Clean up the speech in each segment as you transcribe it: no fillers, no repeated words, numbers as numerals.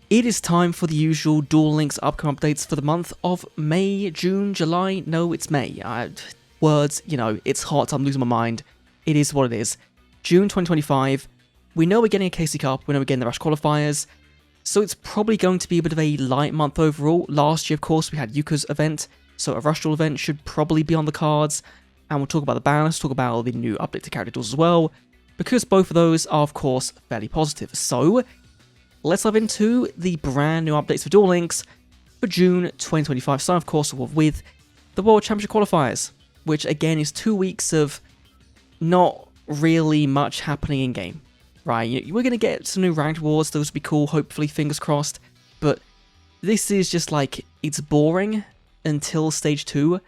It is time for the usual Duel Links upcoming updates for the month of May, June, July. No, it's May. Words, it's hot. I'm losing my mind. It is what it is. June 2025. We know we're getting a KC Cup. We know we're getting the Rush qualifiers. So it's probably going to be a bit of a light month overall. Last year, of course, we had Yuka's event. So a Rush Duel event should probably be on the cards. And we'll talk about the BANLIST, talk about the new update to character duels as well. Because both of those are, of course, fairly positive. So let's dive into the brand new updates for Duel Links for June 2025. So, of course, with the World Championship qualifiers, which again is 2 weeks of not really much happening in game, right? We're going to get some new ranked awards. Those would be cool, hopefully, fingers crossed. But this is just like, it's boring until stage 2,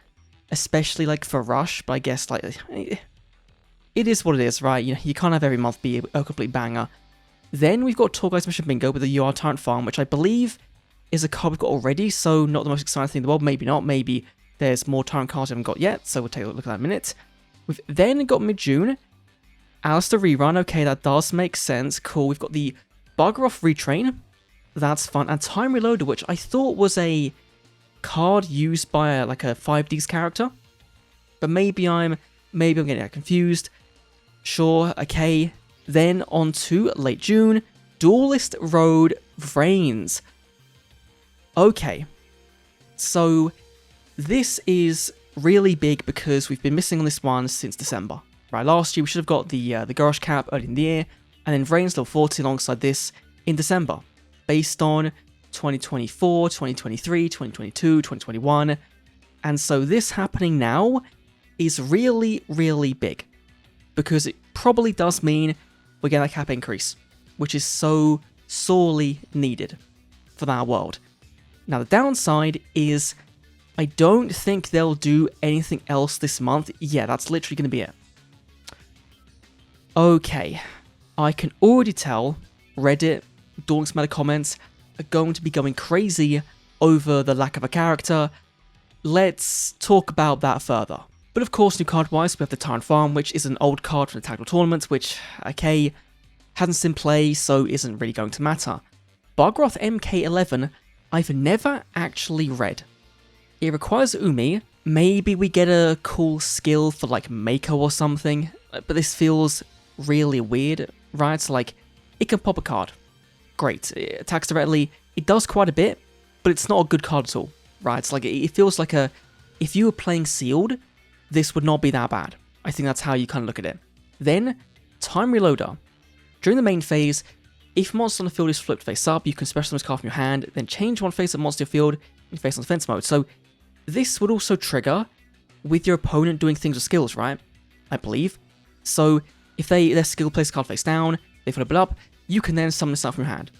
especially like for Rush. But I guess like it is what it is, right? You can't have every month be a complete banger. Then we've got Tour Guide's Mission Bingo with the UR Tyrant Farm, which I believe is a card we've got already, so not the most exciting thing in the world. Maybe not. Maybe there's more Tyrant cards we haven't got yet, so we'll take a look at that in a minute. We've then got mid-June, Alistair Rerun. Okay, that does make sense. Cool. We've got the Bugger Off Retrain. That's fun. And Time Reloader, which I thought was a card used by a 5Ds character. But maybe I'm getting that confused. Sure, okay. Then on to late June, Duelist Road VRAINS. Okay, so this is really big because we've been missing on this one since December. Right, last year we should have got the Garage Cap early in the year, and then VRAINS level 40 alongside this in December, based on 2024, 2023, 2022, 2021, and so this happening now is really, really big, because it probably does mean we're getting a cap increase, which is so sorely needed for that world. Now, the downside is I don't think they'll do anything else this month. Yeah, that's literally going to be it. Okay, I can already tell Reddit, Duel Links meta comments are going to be going crazy over the lack of a character. Let's talk about that further. But of course, new card-wise, we have the Tyrant Farm, which is an old card from the Tactical Tournaments, which, okay, hasn't seen play, so isn't really going to matter. Bugroth MK11, I've never actually read. It requires Umi. Maybe we get a cool skill for like Mako or something, but this feels really weird, right? So like, it can pop a card. Great, it attacks directly. It does quite a bit, but it's not a good card at all, right? It's like, it feels like if you were playing Sealed, this would not be that bad. I think that's how you kind of look at it. Then, Time Reloader. During the main phase, if monster on the field is flipped face up, you can special summon this card from your hand, then change one face of monster to your field in face on defense mode. So, this would also trigger with your opponent doing things with skills, right? I believe. So, if their skill plays card face down, they flip it up, you can then summon this out from your hand.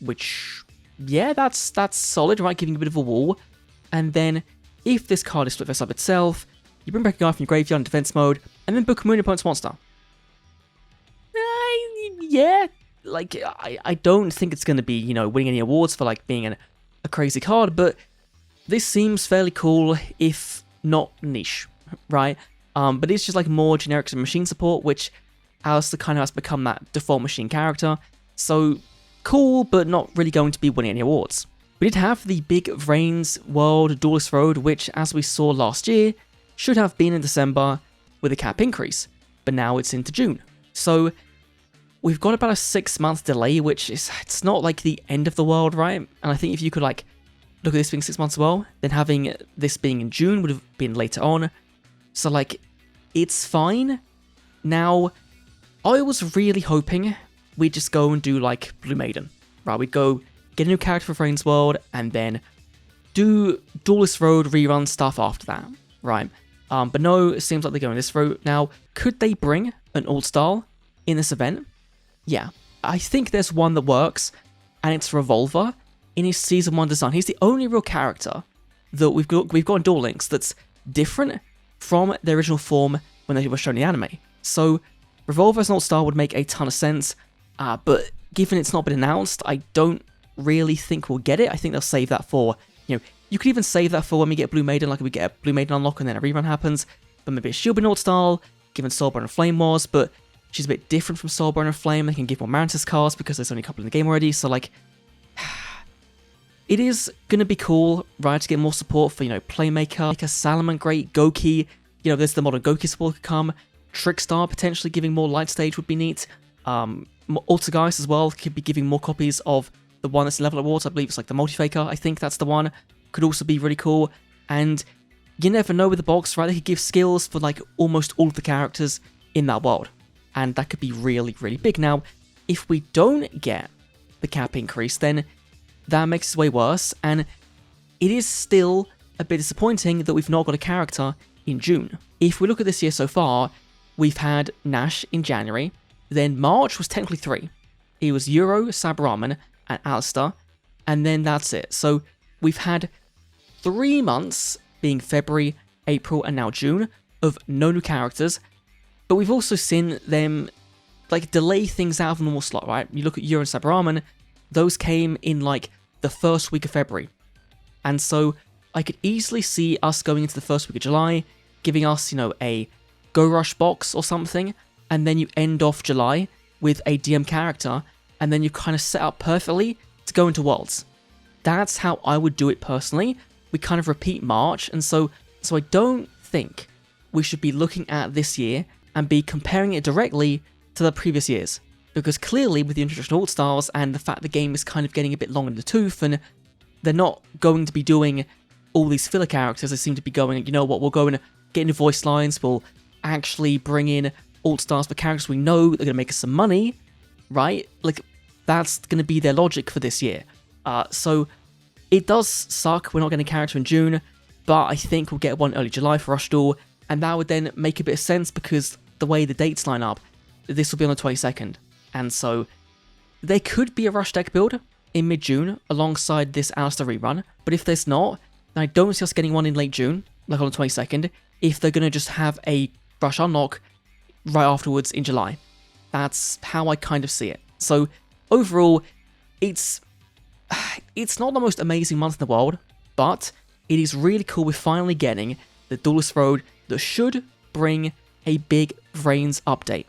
Which, yeah, that's solid, right? Giving you a bit of a wall. And then, if this card is flipped face up itself, you bring back a guy from your graveyard in defense mode, and then book a moon your opponent's monster. Yeah, like, I don't think it's going to be, winning any awards for, like, being a crazy card, but this seems fairly cool, if not niche, right? But it's just, like, more generic machine support, which Alistair kind of has become that default machine character, so cool, but not really going to be winning any awards. We did have the big VRAINS World Duelist Road, which, as we saw last year, should have been in December with a cap increase, but now it's into June. So we've got about a 6-month delay, which is, it's not like the end of the world, right? And I think if you could like look at this being 6 months as well, then having this being in June would have been later on. So like, it's fine. Now, I was really hoping we'd just go and do like Blue Maiden, right? We'd go get a new character for VRAINS World and then do Duelist Road rerun stuff after that, right? But no, it seems like they're going this route. Now, could they bring an All-Star in this event? Yeah, I think there's one that works, and it's Revolver in his Season 1 design. He's the only real character that we've got in Duel Links that's different from their original form when they were shown in the anime. So, Revolver as an All-Star would make a ton of sense, but given it's not been announced, I don't really think we'll get it. I think they'll save that for, you could even save that for when we get Blue Maiden, like we get a Blue Maiden unlock and then a rerun happens. But maybe she'll be an All-Star, given Soulburn and Flame was, but she's a bit different from Soulburn and Flame. They can give more Mantis cards because there's only a couple in the game already, so like, it is going to be cool, right, to get more support for, Playmaker, like a Salamangreat, Goki, there's the modern Goki support could come, Trickstar potentially giving more light stage would be neat, Altergeist as well could be giving more copies of the one that's in Level Up Awards. I believe it's like the Multifaker, I think that's the one, could also be really cool, and you never know with the box, right, they could give skills for like almost all of the characters in that world, and that could be really, really big. Now, if we don't get the cap increase, then that makes it way worse, and it is still a bit disappointing that we've not got a character in June. If we look at this year so far, we've had Nash in January, then March was technically 3. It was Euro, Sabaraman, and Alistair, and then that's it. So we've had 3 months, being February, April, and now June, of no new characters, but we've also seen them like delay things out of the normal slot, right? You look at Euro and Sabaraman, those came in like the first week of February. And so I could easily see us going into the first week of July, giving us, a Go Rush box or something, and then you end off July with a DM character, and then you kind of set up perfectly to go into Worlds. That's how I would do it personally. We kind of repeat March, and so I don't think we should be looking at this year and be comparing it directly to the previous years. Because clearly, with the introduction of All-Stars and the fact the game is kind of getting a bit long in the tooth, and they're not going to be doing all these filler characters, they seem to be going, you know what, we'll go and get into voice lines, we'll actually bring in All-Stars for characters we know are going to make us some money, right? Like, that's going to be their logic for this year. So, it does suck we're not getting a character in June, but I think we'll get one early July for Rush Duel, and that would then make a bit of sense because the way the dates line up, this will be on the 22nd. And so, there could be a Rush deck build in mid-June alongside this Alistair rerun, but if there's not, then I don't see us getting one in late June, like on the 22nd, if they're going to just have a Rush unlock right afterwards in July. That's how I kind of see it. So, overall, it's not the most amazing month in the world, but it is really cool we're finally getting the Duelist Road that should bring a big VRAINS update.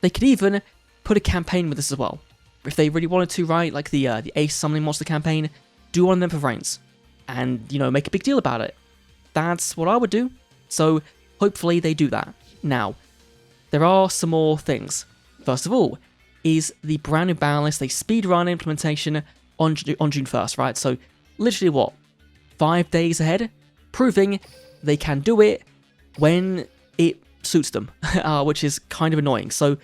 They could even put a campaign with this as well. If they really wanted to, right, like the Ace Summoning Monster campaign, do one of them for VRAINS. And, make a big deal about it. That's what I would do. So, hopefully they do that. Now, there are some more things. First of all, is the brand new BANLIST, a speedrun implementation on June 1st, right? So, literally what? 5 days ahead? Proving they can do it when it suits them, which is kind of annoying. So,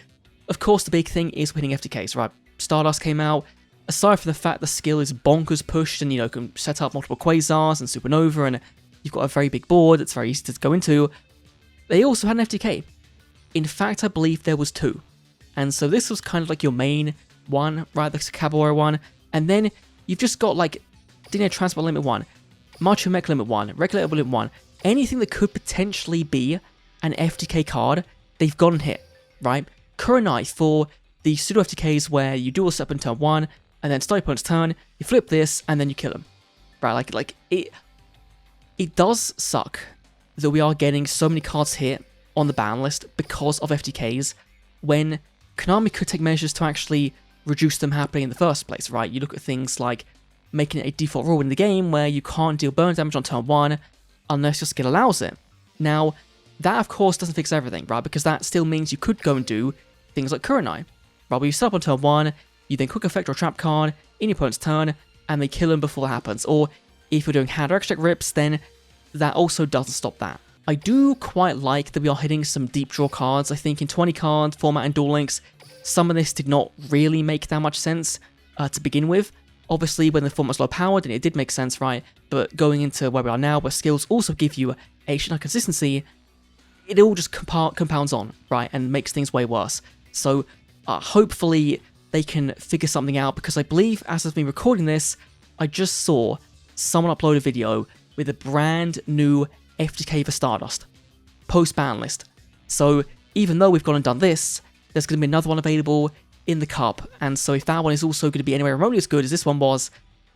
of course, the big thing is hitting FTKs, right? Stardust came out. Aside from the fact the skill is bonkers pushed and, can set up multiple Quasars and Supernova, and you've got a very big board that's very easy to go into, they also had an FTK. In fact, I believe there was 2. And so this was kind of like your main one, right? The Cavalry one. And then you've just got like Dino Transport Limit 1, Macho Mech Limit 1, Regular Limit 1, anything that could potentially be an FTK card, they've gone and hit, right? Kurenai for the pseudo FTKs where you dual step in turn 1, and then start your opponent's turn, you flip this, and then you kill him. Right, like it does suck that we are getting so many cards hit on the ban list because of FTKs, when Konami could take measures to actually reduce them happening in the first place, right? You look at things like making it a default rule in the game where you can't deal burn damage on turn 1 unless your skill allows it. Now, that of course doesn't fix everything, right? Because that still means you could go and do things like Kurenai, right? Where you start on turn 1, you then quick effect or trap card in your opponent's turn, and they kill him before that happens. Or if you're doing hand or extract rips, then that also doesn't stop that. I do quite like that we are hitting some deep draw cards. I think in 20 card format and Duel Links, some of this did not really make that much sense to begin with. Obviously, when the format's low powered, then it did make sense, right? But going into where we are now, where skills also give you a shit consistency, it all just compounds on, right? And makes things way worse. So hopefully they can figure something out, because I believe as I've been recording this, I just saw someone upload a video with a brand new FTK for Stardust, post-ban list. So even though we've gone and done this, there's going to be another one available in the cup, and so if that one is also going to be anywhere remotely as good as this one was,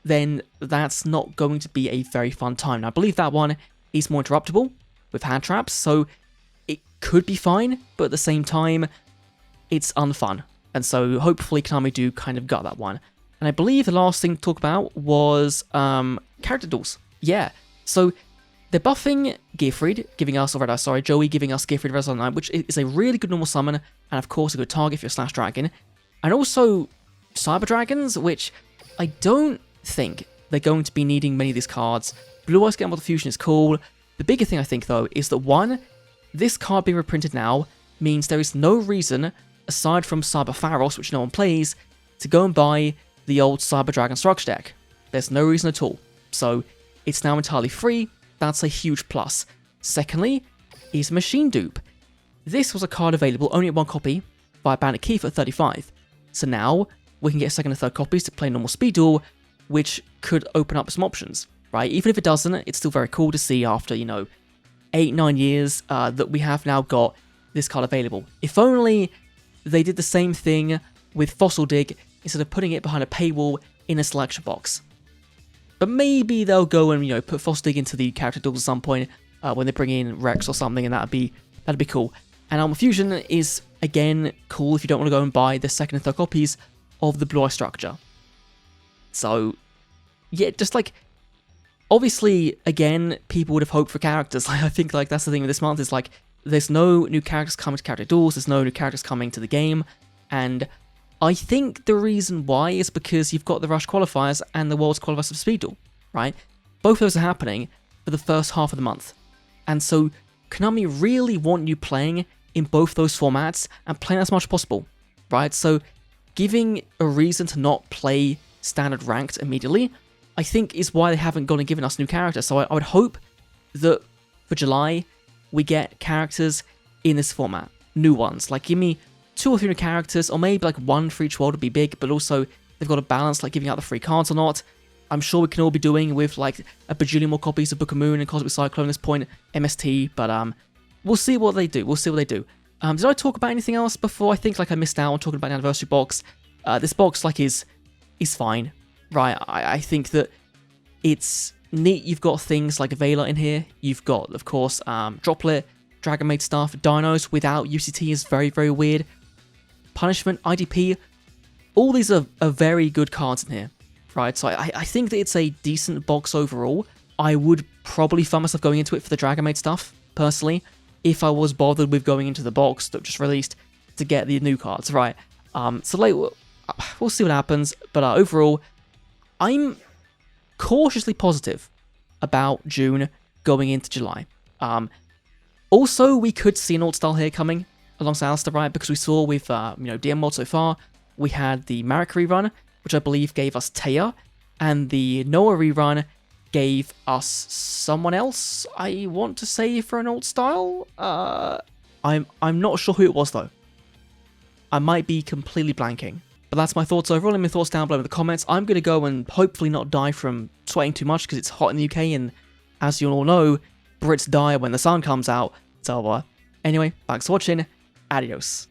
then that's not going to be a very fun time. Now, I believe that one is more interruptible with hand traps, so it could be fine, but at the same time, it's unfun. And so hopefully Konami do kind of gut that one. And I believe the last thing to talk about was character duels. Yeah, so they're buffing Gearfried, giving us, Joey giving us Gearfried Resident Knight, which is a really good normal summon, and of course a good target for your Slash Dragon. And also Cyber Dragons, which I don't think they're going to be needing many of these cards. Blue Eyes Gamble Fusion is cool. The bigger thing I think though is that one, this card being reprinted now means there is no reason, aside from Cyber Pharos, which no one plays, to go and buy the old Cyber Dragon structure deck. There's no reason at all. So it's now entirely free. That's a huge plus. Secondly, is Machine Dupe. This was a card available only at one copy via Bandit Keith at 35. So now we can get second and third copies to play normal Speed Duel, which could open up some options, right? Even if it doesn't, it's still very cool to see after, 8-9 years that we have now got this card available. If only they did the same thing with Fossil Dig instead of putting it behind a paywall in a selection box. But maybe they'll go and, put Fossil Dig into the character duels at some point when they bring in Rex or something, and that'd be cool. And Armor Fusion is, again, cool if you don't want to go and buy the second and third copies of the Blue Eye structure. So, yeah, just obviously, again, people would have hoped for characters. I think that's the thing with this month is there's no new characters coming to character duels, there's no new characters coming to the game, and I think the reason why is because you've got the Rush qualifiers and the Worlds qualifiers for Speed Duel, right? Both of those are happening for the first half of the month. And so Konami really want you playing in both those formats and playing as much as possible, right? So giving a reason to not play standard ranked immediately, I think is why they haven't gone and given us new characters. So I would hope that for July, we get characters in this format, new ones. Give me 2 or 3 new characters, or maybe one for each world would be big, but also they've got a balance, giving out the free cards or not. I'm sure we can all be doing with a bajillion more copies of Book of Moon and Cosmic Cyclone at this point, MST, but we'll see what they do. Did I talk about anything else before? I think I missed out on talking about the anniversary box. This box is fine, right? I think that it's neat. You've got things like Vela in here. You've got, of course, Droplet, Dragon Maid stuff. Dinos without UCT is very, very weird. Punishment, IDP, all these are very good cards in here, right? So I think that it's a decent box overall. I would probably find myself going into it for the Dragon Maid stuff, personally, if I was bothered with going into the box that just released to get the new cards, right? So we'll see what happens, but overall, I'm cautiously positive about June going into July. Also, we could see an alt style here coming alongside Alistair, right? Because we saw with, DM mod so far, we had the Marek rerun, which I believe gave us Taya, and the Noah rerun gave us someone else, I want to say, for an alt style. I'm not sure who it was, though. I might be completely blanking. But that's my thoughts overall. Let me thoughts down below in the comments. I'm going to go and hopefully not die from sweating too much because it's hot in the UK, and as you all know, Brits die when the sun comes out. So, anyway, thanks for watching. Adios.